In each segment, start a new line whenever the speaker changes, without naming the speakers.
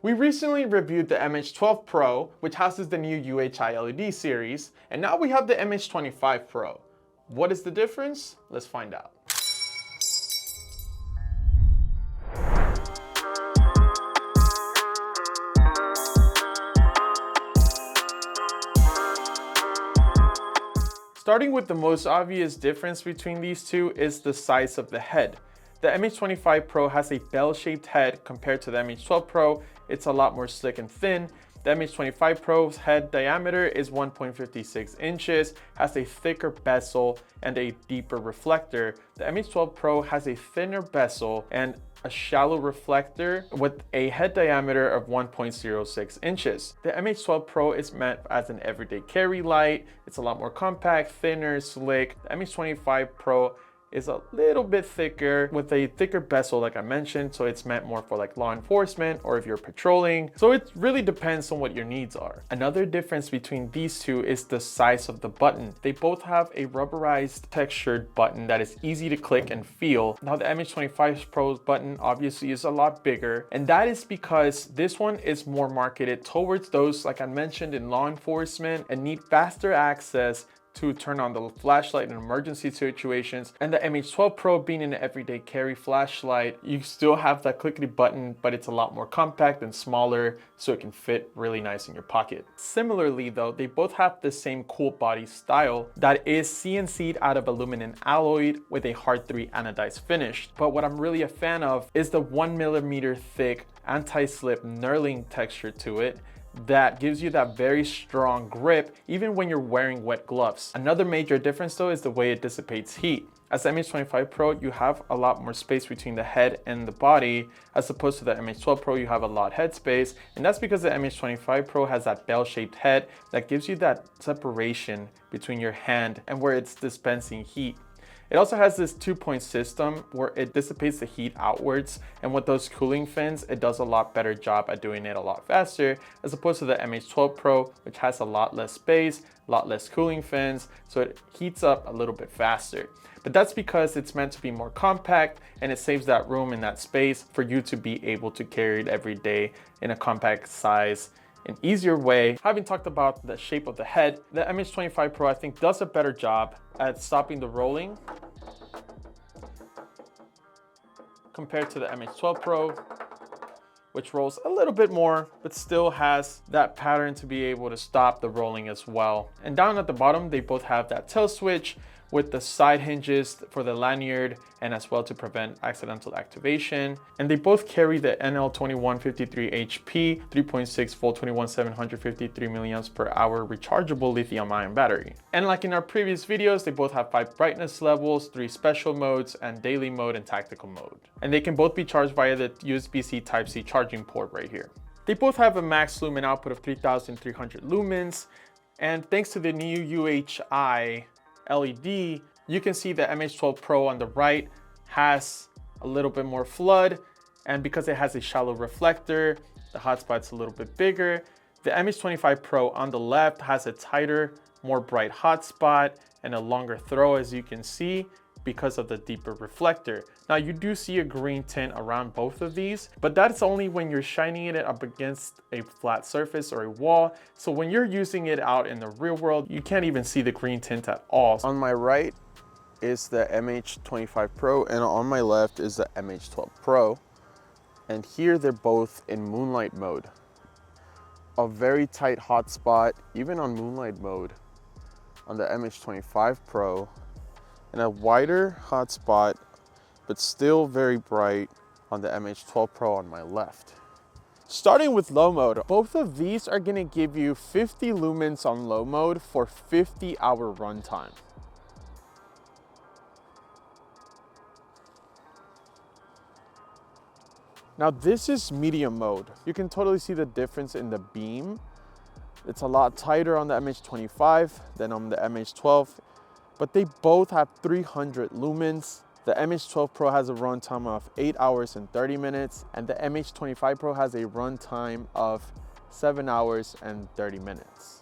We recently reviewed the MH12 Pro, which houses the new UHI LED series, and now we have the MH25 Pro. What is the difference? Let's find out. Starting with the most obvious difference between these two is the size of the head. The MH25 Pro has a bell-shaped head compared to the MH12 Pro. It's a lot more slick and thin. The MH25 Pro's head diameter is 1.56 inches, has a thicker bezel and a deeper reflector. The MH12 Pro has a thinner bezel and a shallow reflector with a head diameter of 1.06 inches. The MH12 Pro is meant as an everyday carry light. It's a lot more compact, thinner, slick. The MH25 Pro is a little bit thicker with a thicker bezel like I mentioned, so it's meant more for like law enforcement or if you're patrolling. So it really depends on what your needs are. Another difference between these two is the size of the button. They both have a rubberized textured button that is easy to click and feel. Now the MH25 Pro's button obviously is a lot bigger, and that is because this one is more marketed towards those, like I mentioned, in law enforcement and need faster access to turn on the flashlight in emergency situations. And the MH12 Pro being an everyday carry flashlight, you still have that clickety button, but it's a lot more compact and smaller, so it can fit really nice in your pocket. Similarly though, they both have the same cool body style that is CNC'd out of aluminum alloy with a hard 3 anodized finish. But what I'm really a fan of is the 1mm thick anti-slip knurling texture to it that gives you that very strong grip even when you're wearing wet gloves. Another major difference though is the way it dissipates heat. As the MH25 Pro, you have a lot more space between the head and the body, as opposed to the MH12 Pro, you have a lot head space, and that's because the MH25 Pro has that bell-shaped head that gives you that separation between your hand and where it's dispensing heat. It also has this 2-point system where it dissipates the heat outwards, and with those cooling fins, it does a lot better job at doing it a lot faster, as opposed to the MH12 Pro, which has a lot less space, a lot less cooling fins, so it heats up a little bit faster. But that's because it's meant to be more compact, and it saves that room and that space for you to be able to carry it every day in a compact size, an easier way. Having talked about the shape of the head, the MH25 Pro I think does a better job at stopping the rolling compared to the MH12 Pro, which rolls a little bit more, but still has that pattern to be able to stop the rolling as well. And down at the bottom, they both have that tail switch with the side hinges for the lanyard and as well to prevent accidental activation. And they both carry the NL2153HP 3.6 volt 21753 milliamps per hour rechargeable lithium ion battery. And like in our previous videos, they both have 5 brightness levels, 3 special modes, and daily mode and tactical mode. And they can both be charged via the USB-C Type-C charging port right here. They both have a max lumen output of 3,300 lumens, and thanks to the new UHI LED, you can see the MH12 Pro on the right has a little bit more flood, and because it has a shallow reflector, the hotspot's a little bit bigger. The MH25 Pro on the left has a tighter, more bright hotspot and a longer throw, as you can see, because of the deeper reflector. Now you do see a green tint around both of these, but that's only when you're shining it up against a flat surface or a wall. So when you're using it out in the real world, you can't even see the green tint at all.
On my right is the MH25 Pro, and on my left is the MH12 Pro. And here they're both in moonlight mode. A very tight hotspot, even on moonlight mode, on the MH25 Pro, and a wider hotspot, but still very bright on the MH12 Pro on my left. Starting with low mode, both of these are gonna give you 50 lumens on low mode for 50-hour runtime. Now this is medium mode. You can totally see the difference in the beam. It's a lot tighter on the MH25 than on the MH12, but they both have 300 lumens. The MH12 Pro has a runtime of 8 hours and 30 minutes, and the MH25 Pro has a runtime of 7 hours and 30 minutes.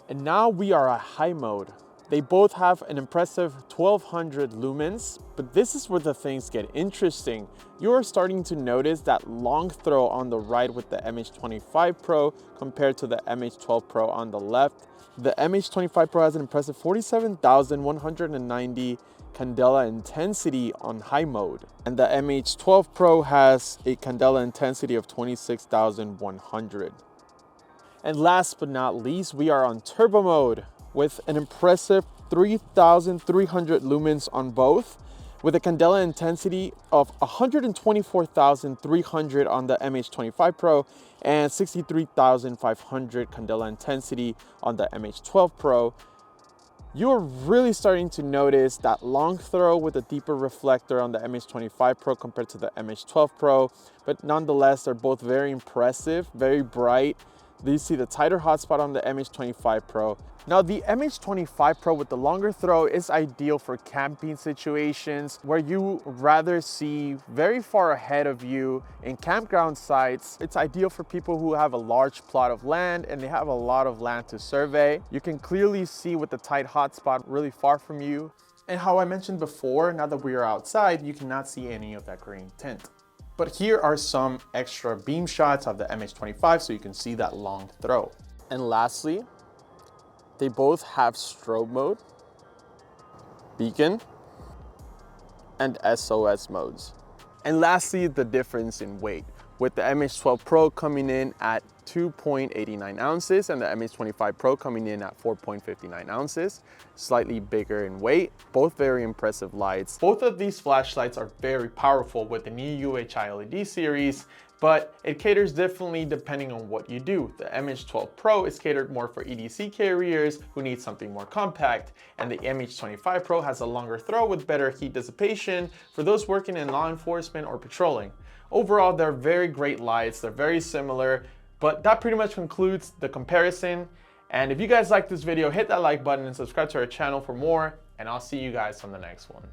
And now we are at high mode. They both have an impressive 1200 lumens, but this is where the things get interesting. You are starting to notice that long throw on the right with the MH25 Pro compared to the MH12 Pro on the left. The MH25 Pro has an impressive 47,190 candela intensity on high mode, and the MH12 Pro has a candela intensity of 26,100. And last but not least, we are on turbo mode with an impressive 3,300 lumens on both, with a candela intensity of 124,300 on the MH25 Pro and 63,500 candela intensity on the MH12 Pro. You're really starting to notice that long throw with a deeper reflector on the MH25 Pro compared to the MH12 Pro, but nonetheless, they're both very impressive, very bright. You see the tighter hotspot on the MH25 Pro. Now the MH25 Pro with the longer throw is ideal for camping situations where you rather see very far ahead of you in campground sites. It's ideal for people who have a large plot of land and they have a lot of land to survey. You can clearly see with the tight hotspot really far from you. And how I mentioned before, now that we are outside, you cannot see any of that green tint. But here are some extra beam shots of the MH25 so you can see that long throw. And lastly, they both have strobe mode, beacon, and SOS modes. And lastly, the difference in weight, with the MH12 Pro coming in at 2.89 ounces and the MH25 Pro coming in at 4.59 ounces, slightly bigger in weight, both very impressive lights.
Both of these flashlights are very powerful with the new UHI LED series, but it caters differently depending on what you do. The MH12 Pro is catered more for EDC carriers who need something more compact, and the MH25 Pro has a longer throw with better heat dissipation for those working in law enforcement or patrolling. Overall, they're very great lights, they're very similar, but that pretty much concludes the comparison. And if you guys like this video, hit that like button and subscribe to our channel for more, and I'll see you guys on the next one.